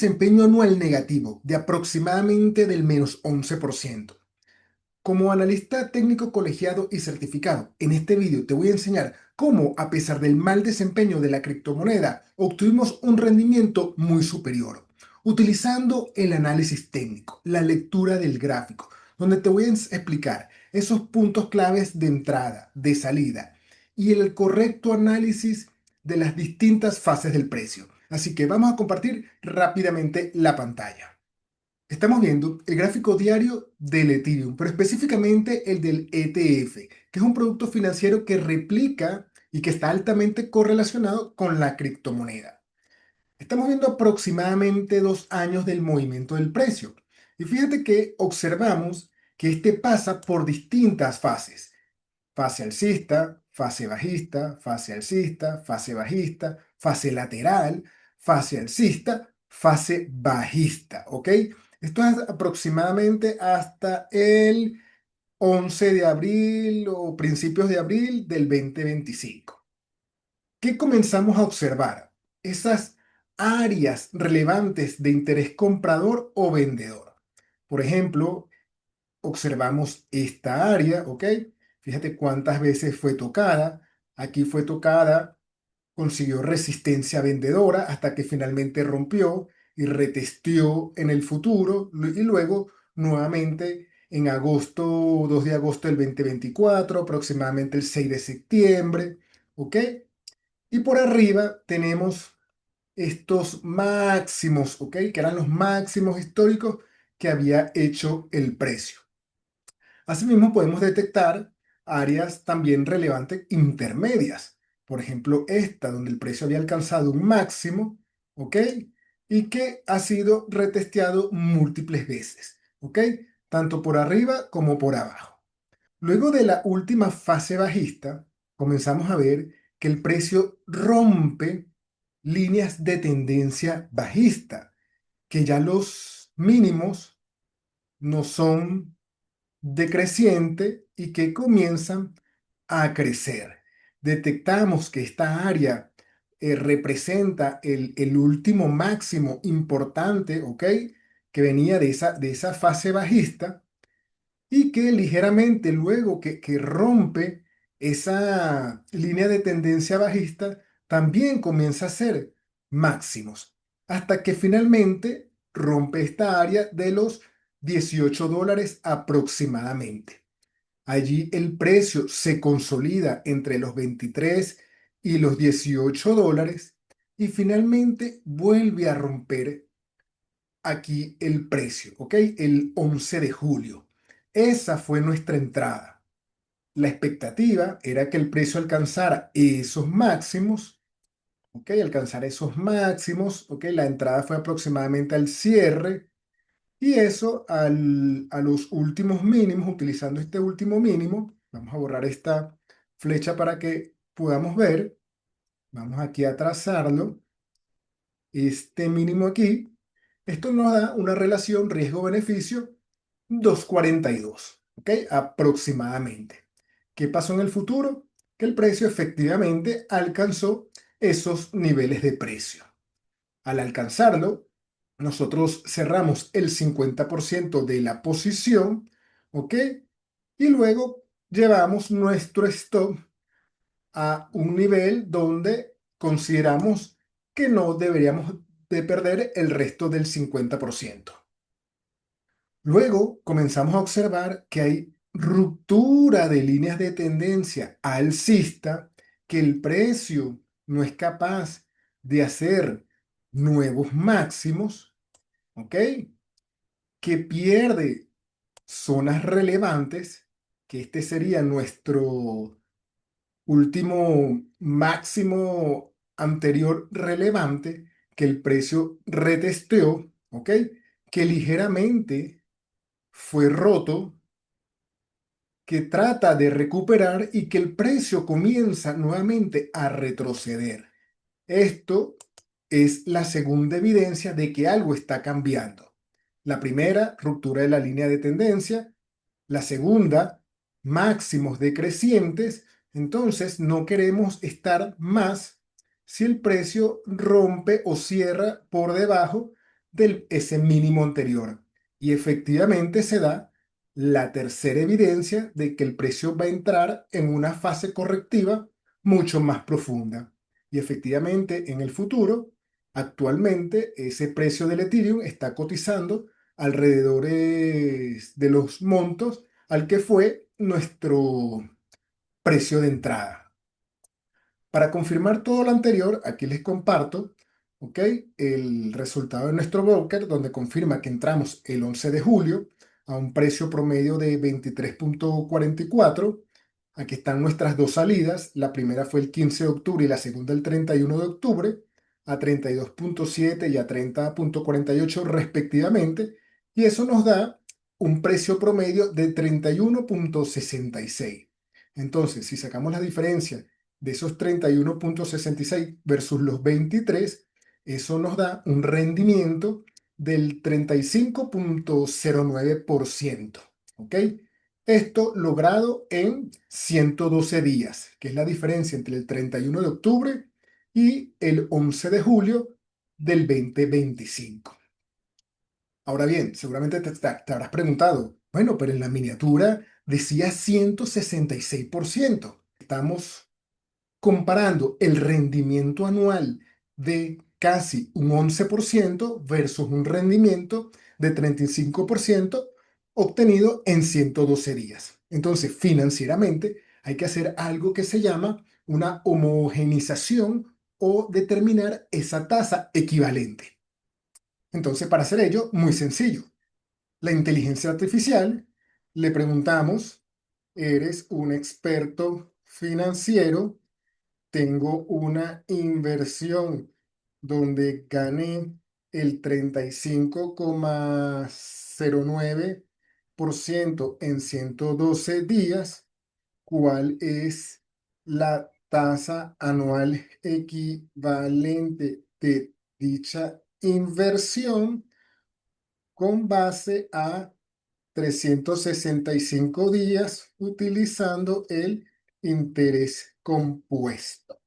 desempeño anual negativo de aproximadamente del -11%. Como analista técnico colegiado y certificado, en este vídeo te voy a enseñar cómo, a pesar del mal desempeño de la criptomoneda, obtuvimos un rendimiento muy superior, utilizando el análisis técnico, la lectura del gráfico, donde te voy a explicar esos puntos claves de entrada, de salida y el correcto análisis de las distintas fases del precio. Así que vamos a compartir rápidamente la pantalla. Estamos viendo el gráfico diario del Ethereum, pero específicamente el del ETF, que es un producto financiero que replica y que está altamente correlacionado con la criptomoneda. Estamos viendo aproximadamente 2 años del movimiento del precio. Y fíjate que observamos que este pasa por distintas fases. Fase alcista, fase bajista, fase alcista, fase bajista, fase lateral, fase alcista, fase bajista, ¿ok? Esto es aproximadamente hasta el 11 de abril o principios de abril del 2025. ¿Qué comenzamos a observar? Esas áreas relevantes de interés comprador o vendedor. Por ejemplo, observamos esta área, ¿ok? Fíjate cuántas veces fue tocada. Aquí fue tocada, consiguió resistencia vendedora hasta que finalmente rompió y retesteó en el futuro y luego nuevamente en agosto, 2 de agosto del 2024, aproximadamente el 6 de septiembre, ¿ok? Y por arriba tenemos estos máximos, ¿ok? Que eran los máximos históricos que había hecho el precio. Asimismo, podemos detectar áreas también relevantes intermedias. Por ejemplo, esta, donde el precio había alcanzado un máximo, ¿ok? Y que ha sido retesteado múltiples veces, ¿ok? Tanto por arriba como por abajo. Luego de la última fase bajista, comenzamos a ver que el precio rompe líneas de tendencia bajista, que ya los mínimos no son decreciente y que comienzan a crecer. Detectamos que esta área representa el último máximo importante, ¿ok? Que venía de esa fase bajista y que ligeramente luego que rompe esa línea de tendencia bajista, también comienza a ser máximos, hasta que finalmente rompe esta área de los $18 aproximadamente. Allí el precio se consolida entre los 23 y los $18 y finalmente vuelve a romper aquí el precio, ¿ok? El 11 de julio. Esa fue nuestra entrada. La expectativa era que el precio alcanzara esos máximos, ¿ok? Alcanzar esos máximos, ¿ok? La entrada fue aproximadamente al cierre y eso a los últimos mínimos, utilizando este último mínimo. Vamos a borrar esta flecha para que podamos ver. Vamos aquí a trazarlo. Este mínimo aquí. Esto nos da una relación riesgo-beneficio 2,42, ¿ok? Aproximadamente. ¿Qué pasó en el futuro? Que el precio efectivamente alcanzó esos niveles de precio. Al alcanzarlo, nosotros cerramos el 50% de la posición, ¿ok? Y luego llevamos nuestro stop a un nivel donde consideramos que no deberíamos de perder el resto del 50%. Luego comenzamos a observar que hay ruptura de líneas de tendencia alcista, que el precio no es capaz de hacer nuevos máximos, ¿ok? Que pierde zonas relevantes, que este sería nuestro último máximo anterior relevante, que el precio retesteó, ¿ok? Que ligeramente fue roto, que trata de recuperar y que el precio comienza nuevamente a retroceder. Esto es la segunda evidencia de que algo está cambiando. La primera, ruptura de la línea de tendencia. La segunda, máximos decrecientes. Entonces, no queremos estar más si el precio rompe o cierra por debajo de ese mínimo anterior. Y efectivamente se da la tercera evidencia de que el precio va a entrar en una fase correctiva mucho más profunda. Y efectivamente en el futuro, actualmente ese precio del Ethereum está cotizando alrededor de los montos al que fue nuestro precio de entrada. Para confirmar todo lo anterior, aquí les comparto, ¿ok? El resultado de nuestro broker, donde confirma que entramos el 11 de julio a un precio promedio de 23,44. Aquí están nuestras dos salidas. La primera fue el 15 de octubre y la segunda el 31 de octubre a 32,7 y a 30,48 respectivamente. Y eso nos da un precio promedio de 31,66. Entonces, si sacamos la diferencia de esos 31,66 versus los 23, eso nos da un rendimiento del 35,09%. ¿Ok? Esto logrado en 112 días, que es la diferencia entre el 31 de octubre y el 11 de julio del 2025. Ahora bien, seguramente te habrás preguntado, bueno, pero en la miniatura decía 166%. Estamos comparando el rendimiento anual de casi un 11% versus un rendimiento de 35% obtenido en 112 días. Entonces, financieramente hay que hacer algo que se llama una homogenización o determinar esa tasa equivalente. Entonces, para hacer ello, muy sencillo. La inteligencia artificial, le preguntamos, ¿eres un experto financiero? Tengo una inversión donde gané el 35,09% en 112 días. ¿Cuál es la tasa anual equivalente de dicha inversión con base a 365 días utilizando el interés compuesto?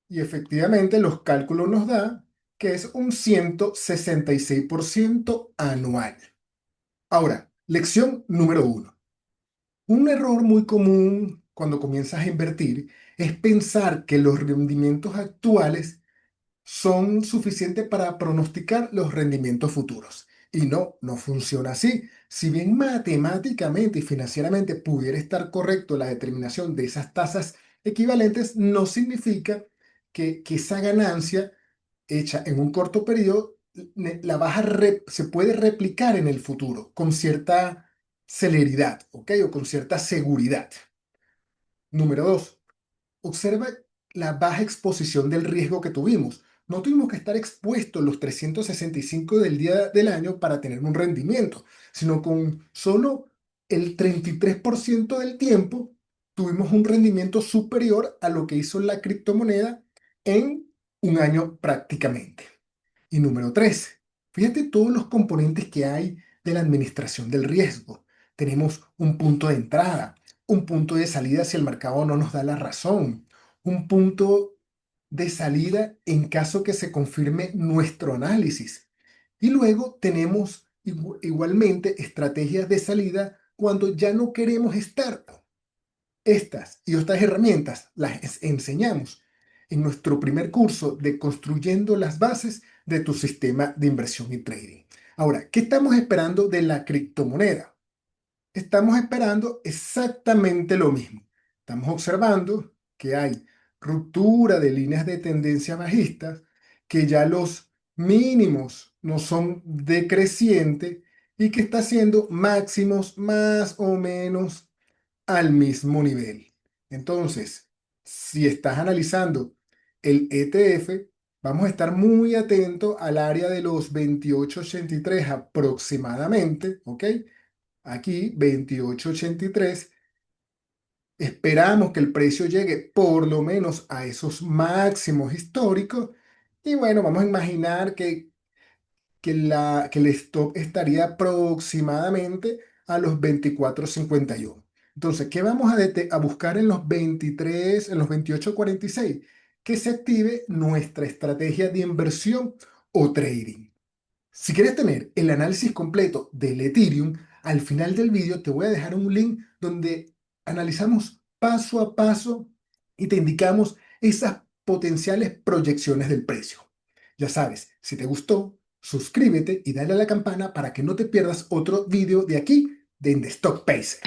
Y efectivamente los cálculos nos da que es un 166% anual. Ahora, lección número uno. Un error muy común cuando comienzas a invertir es pensar que los rendimientos actuales son suficientes para pronosticar los rendimientos futuros. Y no, no funciona así. Si bien matemáticamente y financieramente pudiera estar correcto la determinación de esas tasas equivalentes, no significa que esa ganancia hecha en un corto periodo se puede replicar en el futuro con cierta celeridad, ¿ok? O con cierta seguridad. Número dos. Observa la baja exposición del riesgo que tuvimos. No tuvimos que estar expuestos los 365 del día del año para tener un rendimiento, sino con solo el 33% del tiempo tuvimos un rendimiento superior a lo que hizo la criptomoneda en un año prácticamente. Y número tres, fíjate todos los componentes que hay de la administración del riesgo. Tenemos un punto de entrada, un punto de salida si el mercado no nos da la razón, un punto de salida en caso que se confirme nuestro análisis. Y luego tenemos igualmente estrategias de salida cuando ya no queremos estar. Estas y otras herramientas las enseñamos en nuestro primer curso de Construyendo las bases de tu sistema de inversión y trading. Ahora, ¿qué estamos esperando de la criptomoneda? Estamos esperando exactamente lo mismo. Estamos observando que hay ruptura de líneas de tendencia bajistas, que ya los mínimos no son decrecientes y que está haciendo máximos más o menos al mismo nivel. Entonces, si estás analizando el ETF, vamos a estar muy atentos al área de los 28,83 aproximadamente, ¿ok? Aquí 28,83. Esperamos que el precio llegue por lo menos a esos máximos históricos. Y bueno, vamos a imaginar que el stop estaría aproximadamente a los 24,51. Entonces, ¿qué vamos a buscar en los 23, en los 28,46? que se active nuestra estrategia de inversión o trading. Si quieres tener el análisis completo del Ethereum, al final del vídeo te voy a dejar un link donde analizamos paso a paso y te indicamos esas potenciales proyecciones del precio. Ya sabes, si te gustó, suscríbete y dale a la campana para que no te pierdas otro vídeo de aquí de Stock Pacer.